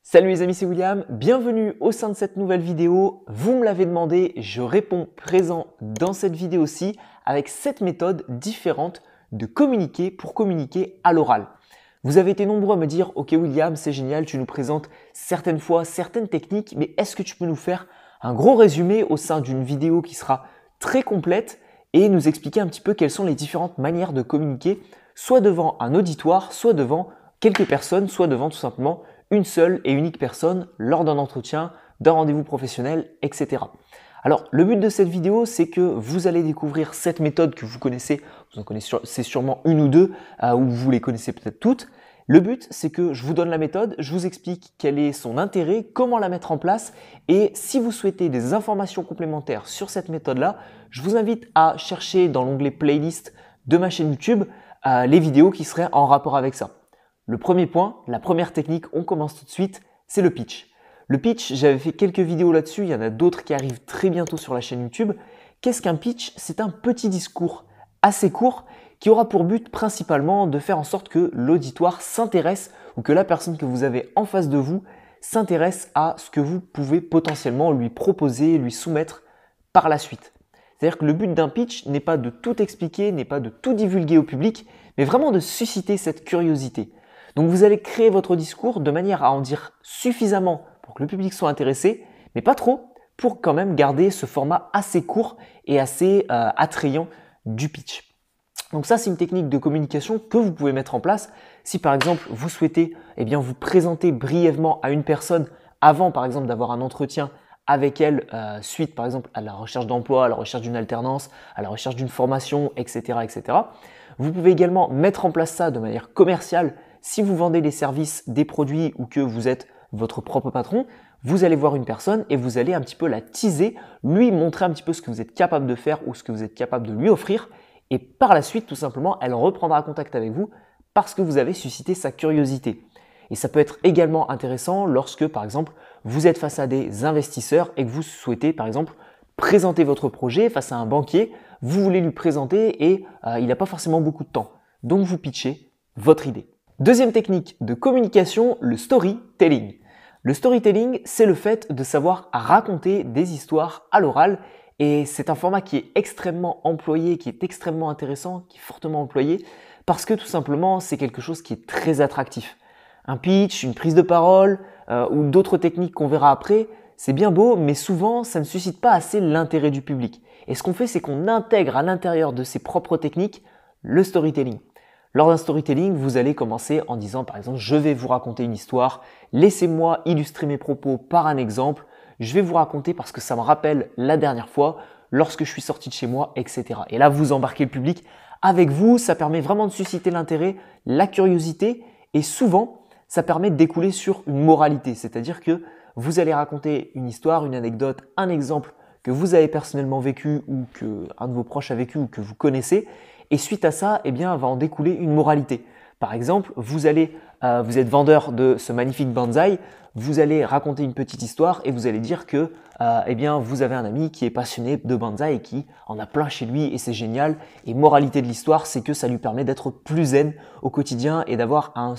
Salut les amis, c'est William, bienvenue au sein de cette nouvelle vidéo. Vous me l'avez demandé, je réponds présent dans cette vidéo-ci avec 7 méthodes différentes de communiquer pour communiquer à l'oral. Vous avez été nombreux à me dire « Ok William, c'est génial, tu nous présentes certaines fois certaines techniques, mais est-ce que tu peux nous faire un gros résumé au sein d'une vidéo qui sera très complète et nous expliquer un petit peu quelles sont les différentes manières de communiquer, soit devant un auditoire, soit devant quelques personnes, soit devant tout simplement une seule et unique personne lors d'un entretien, d'un rendez-vous professionnel, etc. Alors, le but de cette vidéo, c'est que vous allez découvrir cette méthode que vous connaissez, vous en connaissez sûrement une ou deux, ou vous les connaissez peut-être toutes. Le but, c'est que je vous donne la méthode, je vous explique quel est son intérêt, comment la mettre en place, et si vous souhaitez des informations complémentaires sur cette méthode-là, je vous invite à chercher dans l'onglet playlist de ma chaîne YouTube les vidéos qui seraient en rapport avec ça. Le premier point, la première technique, on commence tout de suite, c'est le pitch. Le pitch, j'avais fait quelques vidéos là-dessus, il y en a d'autres qui arrivent très bientôt sur la chaîne YouTube. Qu'est-ce qu'un pitch? C'est un petit discours assez court qui aura pour but principalement de faire en sorte que l'auditoire s'intéresse ou que la personne que vous avez en face de vous s'intéresse à ce que vous pouvez potentiellement lui proposer, lui soumettre par la suite. C'est-à-dire que le but d'un pitch n'est pas de tout expliquer, n'est pas de tout divulguer au public, mais vraiment de susciter cette curiosité. Donc vous allez créer votre discours de manière à en dire suffisamment pour que le public soit intéressé, mais pas trop pour quand même garder ce format assez court et assez attrayant du pitch. Donc ça, c'est une technique de communication que vous pouvez mettre en place si par exemple vous souhaitez vous présenter brièvement à une personne avant par exemple d'avoir un entretien avec elle suite par exemple à la recherche d'emploi, à la recherche d'une alternance, à la recherche d'une formation, etc., etc. Vous pouvez également mettre en place ça de manière commerciale. Si vous vendez des services, des produits ou que vous êtes votre propre patron, vous allez voir une personne et vous allez un petit peu la teaser, lui montrer un petit peu ce que vous êtes capable de faire ou ce que vous êtes capable de lui offrir. Et par la suite, tout simplement, elle reprendra contact avec vous parce que vous avez suscité sa curiosité. Et ça peut être également intéressant lorsque, par exemple, vous êtes face à des investisseurs et que vous souhaitez, par exemple, présenter votre projet face à un banquier. Vous voulez lui présenter et il n'a pas forcément beaucoup de temps. Donc, vous pitchez votre idée. Deuxième technique de communication, le storytelling. Le storytelling, c'est le fait de savoir raconter des histoires à l'oral et c'est un format qui est extrêmement employé, qui est extrêmement intéressant, qui est fortement employé parce que tout simplement, c'est quelque chose qui est très attractif. Un pitch, une prise de parole ou d'autres techniques qu'on verra après, c'est bien beau, mais souvent, ça ne suscite pas assez l'intérêt du public. Et ce qu'on fait, c'est qu'on intègre à l'intérieur de ses propres techniques le storytelling. Lors d'un storytelling, vous allez commencer en disant par exemple « Je vais vous raconter une histoire, laissez-moi illustrer mes propos par un exemple, je vais vous raconter parce que ça me rappelle la dernière fois, lorsque je suis sorti de chez moi, etc. » Et là, vous embarquez le public avec vous, ça permet vraiment de susciter l'intérêt, la curiosité et souvent, ça permet de découler sur une moralité, c'est-à-dire que vous allez raconter une histoire, une anecdote, un exemple que vous avez personnellement vécu ou qu'un de vos proches a vécu ou que vous connaissez. Et suite à ça, va en découler une moralité. Par exemple, vous êtes vendeur de ce magnifique bonsaï, vous allez raconter une petite histoire et vous allez dire que vous avez un ami qui est passionné de bonsaï et qui en a plein chez lui et c'est génial. Et moralité de l'histoire, c'est que ça lui permet d'être plus zen au quotidien et d'avoir une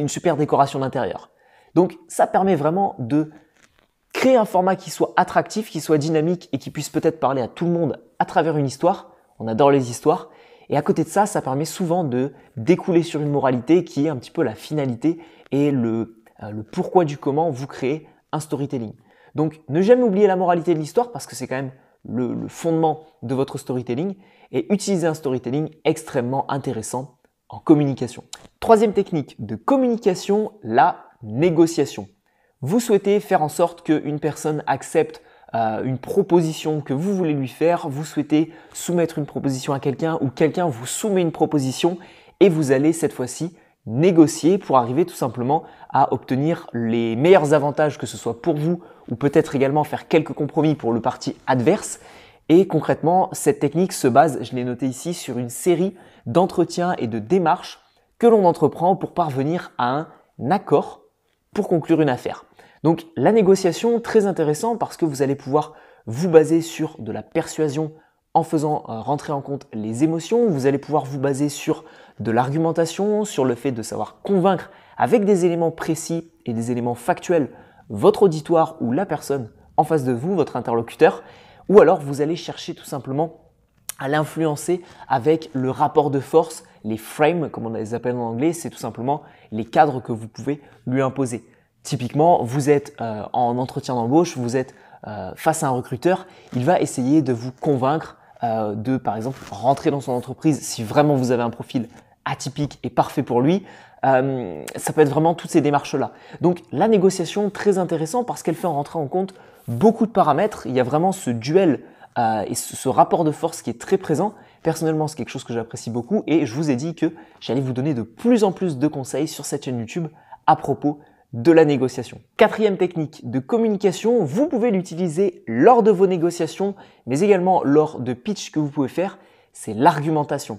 super décoration d'intérieur. Donc, ça permet vraiment de créer un format qui soit attractif, qui soit dynamique et qui puisse peut-être parler à tout le monde à travers une histoire. On adore les histoires. Et à côté de ça, ça permet souvent de découler sur une moralité qui est un petit peu la finalité et le pourquoi du comment vous créez un storytelling. Donc, ne jamais oublier la moralité de l'histoire parce que c'est quand même le fondement de votre storytelling et utiliser un storytelling extrêmement intéressant en communication. Troisième technique de communication, la négociation. Vous souhaitez faire en sorte qu'une personne accepte une proposition que vous voulez lui faire, vous souhaitez soumettre une proposition à quelqu'un ou quelqu'un vous soumet une proposition et vous allez cette fois-ci négocier pour arriver tout simplement à obtenir les meilleurs avantages, que ce soit pour vous ou peut-être également faire quelques compromis pour le parti adverse. Et concrètement, cette technique se base, je l'ai noté ici, sur une série d'entretiens et de démarches que l'on entreprend pour parvenir à un accord pour conclure une affaire. Donc la négociation, très intéressant parce que vous allez pouvoir vous baser sur de la persuasion en faisant rentrer en compte les émotions. Vous allez pouvoir vous baser sur de l'argumentation, sur le fait de savoir convaincre avec des éléments précis et des éléments factuels votre auditoire ou la personne en face de vous, votre interlocuteur, ou alors vous allez chercher tout simplement à l'influencer avec le rapport de force, les frames, comme on les appelle en anglais, c'est tout simplement les cadres que vous pouvez lui imposer. Typiquement, vous êtes en entretien d'embauche, vous êtes face à un recruteur, il va essayer de vous convaincre de, par exemple, rentrer dans son entreprise si vraiment vous avez un profil atypique et parfait pour lui. Ça peut être vraiment toutes ces démarches-là. Donc la négociation, très intéressant parce qu'elle fait rentrer en compte beaucoup de paramètres. Il y a vraiment ce duel et ce rapport de force qui est très présent. Personnellement, c'est quelque chose que j'apprécie beaucoup et je vous ai dit que j'allais vous donner de plus en plus de conseils sur cette chaîne YouTube à propos de la négociation. Quatrième technique de communication, vous pouvez l'utiliser lors de vos négociations, mais également lors de pitch que vous pouvez faire, c'est l'argumentation.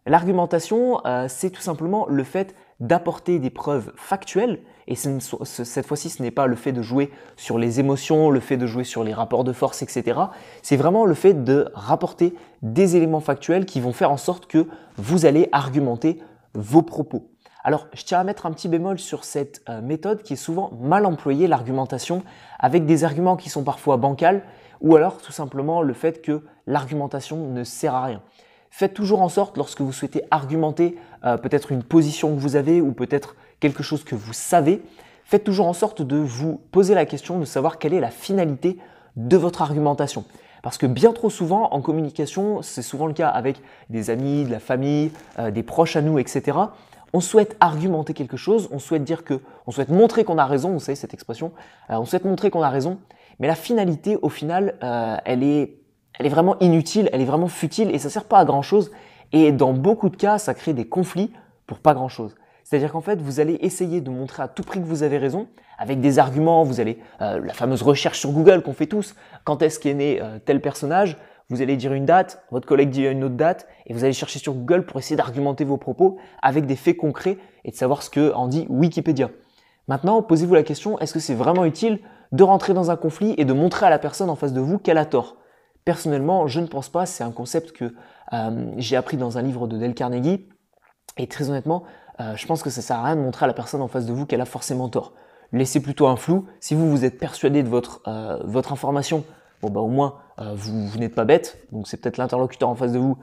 L'argumentation, c'est tout simplement le fait d'apporter des preuves factuelles et cette fois-ci, ce n'est pas le fait de jouer sur les émotions, le fait de jouer sur les rapports de force, etc. C'est vraiment le fait de rapporter des éléments factuels qui vont faire en sorte que vous allez argumenter vos propos. Alors, je tiens à mettre un petit bémol sur cette méthode qui est souvent mal employée, l'argumentation, avec des arguments qui sont parfois bancals ou alors tout simplement le fait que l'argumentation ne sert à rien. Faites toujours en sorte, lorsque vous souhaitez argumenter peut-être une position que vous avez ou peut-être quelque chose que vous savez, faites toujours en sorte de vous poser la question de savoir quelle est la finalité de votre argumentation. Parce que bien trop souvent en communication, c'est souvent le cas avec des amis, de la famille, des proches à nous, etc. On souhaite argumenter quelque chose, on souhaite montrer qu'on a raison, vous savez cette expression, on souhaite montrer qu'on a raison, mais la finalité au final, elle est vraiment inutile, elle est vraiment futile et ça ne sert pas à grand chose. Et dans beaucoup de cas, ça crée des conflits pour pas grand chose. C'est-à-dire qu'en fait, vous allez essayer de montrer à tout prix que vous avez raison avec des arguments. Vous allez, la fameuse recherche sur Google qu'on fait tous, quand est-ce qu'est né tel personnage, vous allez dire une date, votre collègue dit une autre date et vous allez chercher sur Google pour essayer d'argumenter vos propos avec des faits concrets et de savoir ce que en dit Wikipédia. Maintenant, posez-vous la question, est-ce que c'est vraiment utile de rentrer dans un conflit et de montrer à la personne en face de vous qu'elle a tort? Personnellement, je ne pense pas. C'est un concept que j'ai appris dans un livre de Dale Carnegie. Et très honnêtement, je pense que ça ne sert à rien de montrer à la personne en face de vous qu'elle a forcément tort. Laissez plutôt un flou. Si vous êtes persuadé de votre information, bon bah au moins vous n'êtes pas bête. Donc c'est peut-être l'interlocuteur en face de vous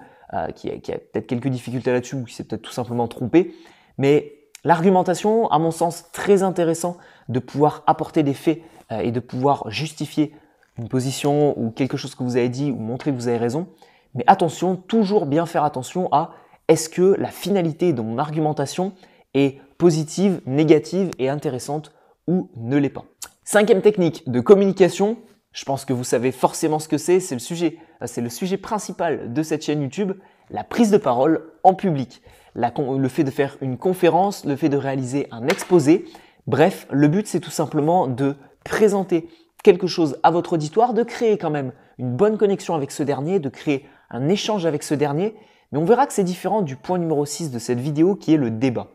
qui a peut-être quelques difficultés là-dessus ou qui s'est peut-être tout simplement trompé. Mais l'argumentation, à mon sens, très intéressant de pouvoir apporter des faits et de pouvoir justifier une position ou quelque chose que vous avez dit ou montrer que vous avez raison. Mais attention, toujours bien faire attention à est-ce que la finalité de mon argumentation est positive, négative et intéressante ou ne l'est pas. Cinquième technique de communication, je pense que vous savez forcément ce que c'est le sujet principal de cette chaîne YouTube, la prise de parole en public. Le fait de faire une conférence, le fait de réaliser un exposé. Bref, le but c'est tout simplement de présenter quelque chose à votre auditoire, de créer quand même une bonne connexion avec ce dernier, de créer un échange avec ce dernier. Mais on verra que c'est différent du point numéro 6 de cette vidéo qui est le débat.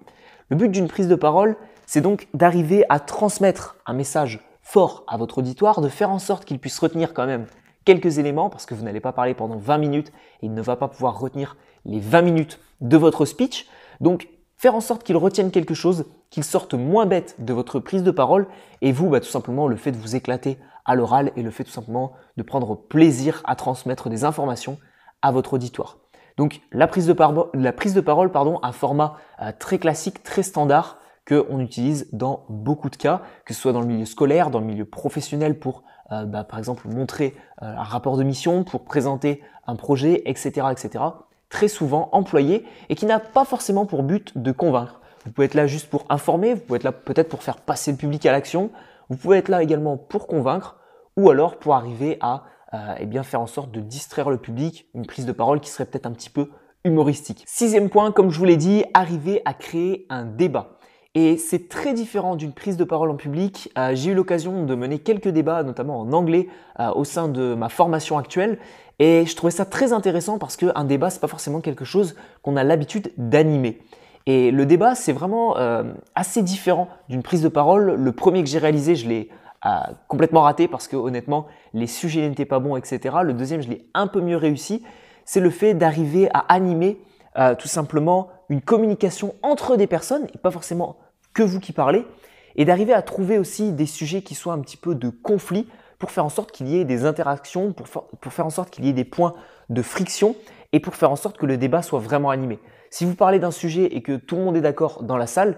Le but d'une prise de parole, c'est donc d'arriver à transmettre un message fort à votre auditoire, de faire en sorte qu'il puisse retenir quand même quelques éléments parce que vous n'allez pas parler pendant 20 minutes et il ne va pas pouvoir retenir les 20 minutes de votre speech. Donc, faire en sorte qu'il retienne quelque chose, qu'il sorte moins bête de votre prise de parole et vous, tout simplement, le fait de vous éclater à l'oral et le fait tout simplement de prendre plaisir à transmettre des informations à votre auditoire. Donc, la prise de parole, un format très classique, très standard qu'on utilise dans beaucoup de cas, que ce soit dans le milieu scolaire, dans le milieu professionnel pour, par exemple, montrer un rapport de mission, pour présenter un projet, etc., etc. Très souvent employé et qui n'a pas forcément pour but de convaincre. Vous pouvez être là juste pour informer, vous pouvez être là peut-être pour faire passer le public à l'action, vous pouvez être là également pour convaincre ou alors pour arriver à faire en sorte de distraire le public, une prise de parole qui serait peut-être un petit peu humoristique. Sixième point, comme je vous l'ai dit, arriver à créer un débat. Et c'est très différent d'une prise de parole en public. J'ai eu l'occasion de mener quelques débats, notamment en anglais, au sein de ma formation actuelle. Et je trouvais ça très intéressant parce qu'un débat, c'est pas forcément quelque chose qu'on a l'habitude d'animer. Et le débat, c'est vraiment assez différent d'une prise de parole. Le premier que j'ai réalisé, je l'ai complètement raté parce que honnêtement, les sujets n'étaient pas bons, etc. Le deuxième, je l'ai un peu mieux réussi. C'est le fait d'arriver à animer tout simplement une communication entre des personnes et pas forcément que vous qui parlez. et d'arriver à trouver aussi des sujets qui soient un petit peu de conflit pour faire en sorte qu'il y ait des interactions, pour faire en sorte qu'il y ait des points de friction et pour faire en sorte que le débat soit vraiment animé. Si vous parlez d'un sujet et que tout le monde est d'accord dans la salle,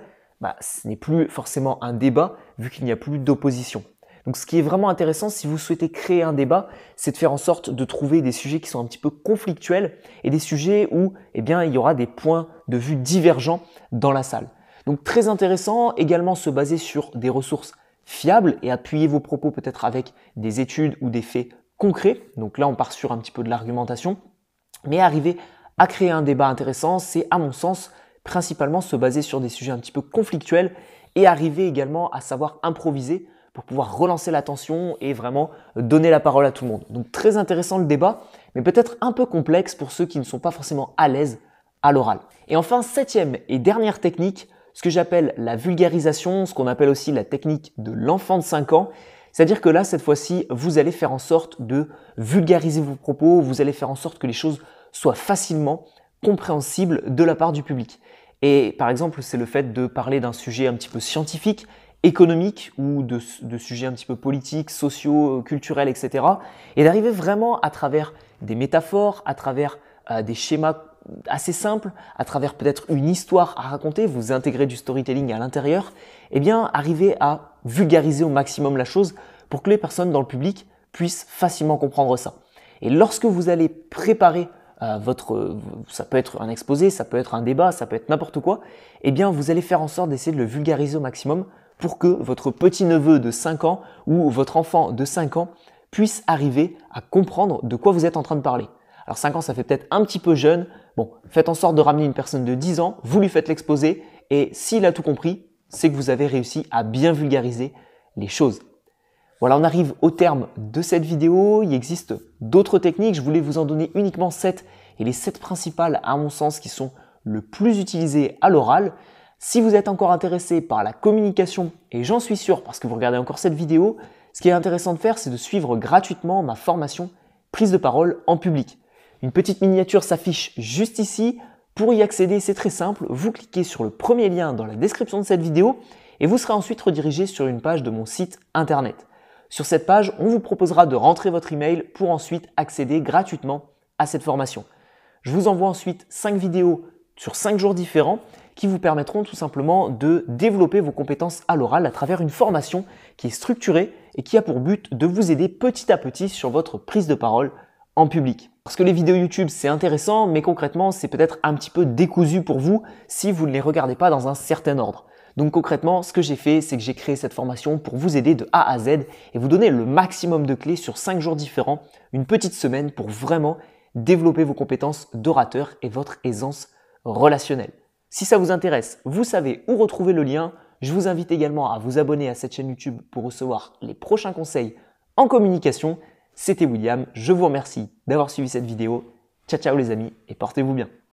ce n'est plus forcément un débat vu qu'il n'y a plus d'opposition. Donc ce qui est vraiment intéressant si vous souhaitez créer un débat, c'est de faire en sorte de trouver des sujets qui sont un petit peu conflictuels et des sujets où il y aura des points de vue divergents dans la salle. Donc très intéressant, également se baser sur des ressources fiables et appuyer vos propos peut-être avec des études ou des faits concrets. Donc là on part sur un petit peu de l'argumentation, mais arriver à créer un débat intéressant, c'est à mon sens principalement se baser sur des sujets un petit peu conflictuels et arriver également à savoir improviser pour pouvoir relancer l'attention et vraiment donner la parole à tout le monde. Donc très intéressant le débat, mais peut-être un peu complexe pour ceux qui ne sont pas forcément à l'aise à l'oral. Et enfin, septième et dernière technique, ce que j'appelle la vulgarisation, ce qu'on appelle aussi la technique de l'enfant de 5 ans. C'est-à-dire que là, cette fois-ci, vous allez faire en sorte de vulgariser vos propos, vous allez faire en sorte que les choses soient facilement compréhensibles de la part du public. Et par exemple, c'est le fait de parler d'un sujet un petit peu scientifique, économique ou de sujets un petit peu politiques, sociaux, culturels, etc. Et d'arriver vraiment à travers des métaphores, à travers des schémas assez simples, à travers peut-être une histoire à raconter, vous intégrez du storytelling à l'intérieur, arriver à vulgariser au maximum la chose pour que les personnes dans le public puissent facilement comprendre ça. Et lorsque vous allez préparer ça peut être un exposé, ça peut être un débat, ça peut être n'importe quoi, vous allez faire en sorte d'essayer de le vulgariser au maximum pour que votre petit-neveu de 5 ans ou votre enfant de 5 ans puisse arriver à comprendre de quoi vous êtes en train de parler. Alors 5 ans, ça fait peut-être un petit peu jeune. Bon, faites en sorte de ramener une personne de 10 ans, vous lui faites l'exposé et s'il a tout compris, c'est que vous avez réussi à bien vulgariser les choses. Voilà, on arrive au terme de cette vidéo. Il existe d'autres techniques. Je voulais vous en donner uniquement 7 et les 7 principales, à mon sens, qui sont le plus utilisées à l'oral. Si vous êtes encore intéressé par la communication, et j'en suis sûr parce que vous regardez encore cette vidéo, ce qui est intéressant de faire, c'est de suivre gratuitement ma formation prise de parole en public. Une petite miniature s'affiche juste ici. Pour y accéder, c'est très simple. Vous cliquez sur le premier lien dans la description de cette vidéo et vous serez ensuite redirigé sur une page de mon site internet. Sur cette page, on vous proposera de rentrer votre email pour ensuite accéder gratuitement à cette formation. Je vous envoie ensuite 5 vidéos sur 5 jours différents qui vous permettront tout simplement de développer vos compétences à l'oral à travers une formation qui est structurée et qui a pour but de vous aider petit à petit sur votre prise de parole en public. Parce que les vidéos YouTube, c'est intéressant, mais concrètement, c'est peut-être un petit peu décousu pour vous si vous ne les regardez pas dans un certain ordre. Donc concrètement, ce que j'ai fait, c'est que j'ai créé cette formation pour vous aider de A à Z et vous donner le maximum de clés sur 5 jours différents, une petite semaine pour vraiment développer vos compétences d'orateur et votre aisance relationnelle. Si ça vous intéresse, vous savez où retrouver le lien. Je vous invite également à vous abonner à cette chaîne YouTube pour recevoir les prochains conseils en communication. C'était William, je vous remercie d'avoir suivi cette vidéo. Ciao ciao les amis et portez-vous bien.